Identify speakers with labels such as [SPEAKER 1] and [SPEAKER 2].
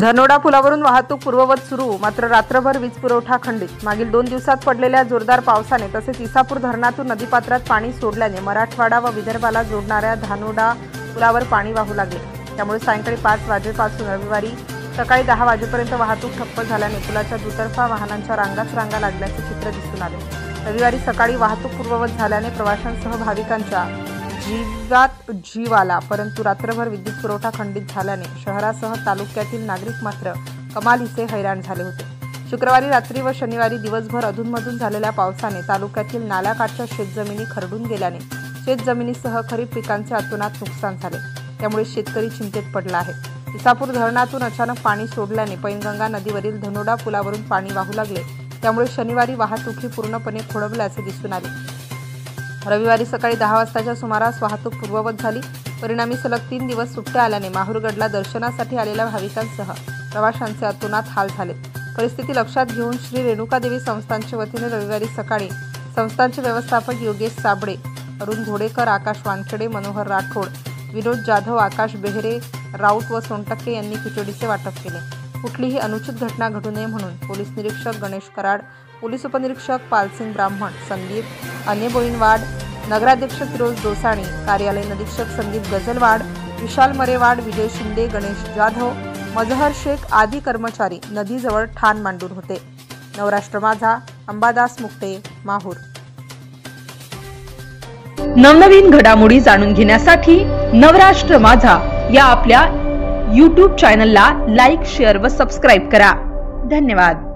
[SPEAKER 1] धनोडा पुलावरून वाहतूक पूर्ववत सुरू, मात्र रात्रभर वीज पुरवठा खंडित। मागील 2 दिवसात पडलेल्या जोरदार पावसाने तसेच इसापूर धरणातून नदीपात्रात पाणी सोडल्याने मराठवाडा व विदर्भाला जोडणाऱ्या धनोडा पुलावर पाणी वाहू लागले। त्यामुळे सायंकाळी 5 वाजेपासून रविवारी सकाळी 10 वाजेपर्यंत वाहतूक ठप्प झाल्याने पुलाच्या दुतर्फा वाहनांच्या रांगा लागल्याचे चित्र दिसून आले। रविवारी सकाळी वाहतूक पूर्ववत झाल्याने प्रवाशांसह भाविकांच्या जीवात जीव आला, परंतु रात्रभर विद्युत पुरवठा खंडित झाल्याने शहरासह तालुक्यातील नागरिक मात्र कमालीचे हैराण झाले होते। शुक्रवारी रात्री व शनिवारी दिवसभर अधूनमधून झालेल्या पावसाने तालुक्यातील नाल्याकाठच्या शेतजमिनी खरडून गेल्याने शेतजमिनीसह खरीप पिकांचे अतोनात नुकसान झाले। त्यामुळे शेतकरी चिंतेत पडला आहे। इसापूर धरणातून अचानक पाणी सोडल्याने पैनगंगा नदीवरील धनोडा पुलावरून पाणी वाहू लागले। त्यामुळे शनिवारी वाहतूक ही पूर्णपणे खोळंबल्याचे दिसून आले। रविवारी सकाळी 10 वाजताच्या सुमारास वाहतूक पूर्ववत झाली। परिणामी सलग 3 दिवस सुट्ट्या आल्याने माहूरगडला दर्शनासाठी आलेल्या भाविकांसह प्रवाशांचे अतोनात हाल झाले। परिस्थिती लक्षात घेऊन श्री रेणुकादेवी संस्थानच्या वतीने रविवारी सकाळी संस्थानचे व्यवस्थापक योगेश साबळे, अरुण घोडेकर, आकाश वानखेडे, मनोहर राठोड, विनोद जाधव, आकाश बेहरे, राऊत व सोनटक्के यांनी खिचडीचे वाटप केले। कुठलीही अनुचित घटना घडू नये म्हणून पोलीस निरीक्षक गणेश कराड, पोलीस उपनिरीक्षक पालसिंग ब्राह्मण, संदीप अन्यबोईनवाड, नगराध्यक्ष फिरोज दोसाणी, कार्यालय निरीक्षक संदीप गजलवाड, विशाल मरेवाड, विजय शिंदे, गणेश जाधव, मजहर शेख आदी कर्मचारी नदीजवळ ठाण मांडून होते। नवराष्ट्र माझा, अंबादास मुक्ते, माहूर।
[SPEAKER 2] नवनवीन घडामोडी जाणून घेण्यासाठी नवराष्ट्र माझा या आपल्या YouTube चॅनलला लाईक, शेअर व सबस्क्राईब करा। धन्यवाद।